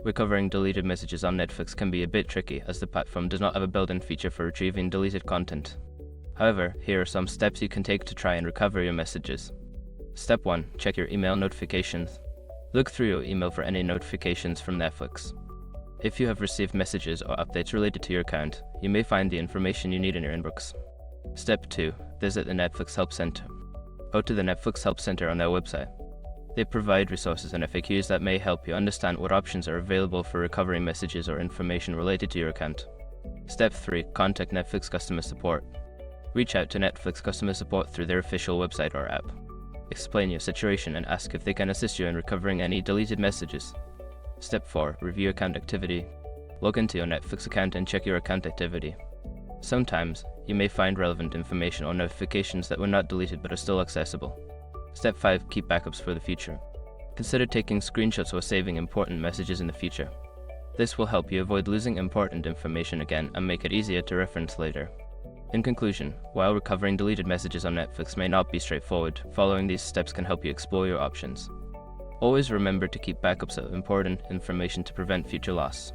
Recovering deleted messages on Netflix can be a bit tricky as the platform does not have a built-in feature for retrieving deleted content. However, here are some steps you can take to try and recover your messages. Step 1. Check your email notifications. Look through your email for any notifications from Netflix. If you have received messages or updates related to your account, you may find the information you need in your inbox. Step 2. Visit the Netflix Help Center. Go to the Netflix Help Center on their website. They provide resources and FAQs that may help you understand what options are available for recovering messages or information related to your account. Step 3. Contact Netflix customer support. Reach out to Netflix customer support through their official website or app. Explain your situation and ask if they can assist you in recovering any deleted messages. Step 4. Review account activity. Log into your Netflix account and check your account activity. Sometimes, you may find relevant information or notifications that were not deleted but are still accessible. Step 5. Keep backups for the future. Consider taking screenshots or saving important messages in the future. This will help you avoid losing important information again and make it easier to reference later. In conclusion, while recovering deleted messages on Netflix may not be straightforward, following these steps can help you explore your options. Always remember to keep backups of important information to prevent future loss.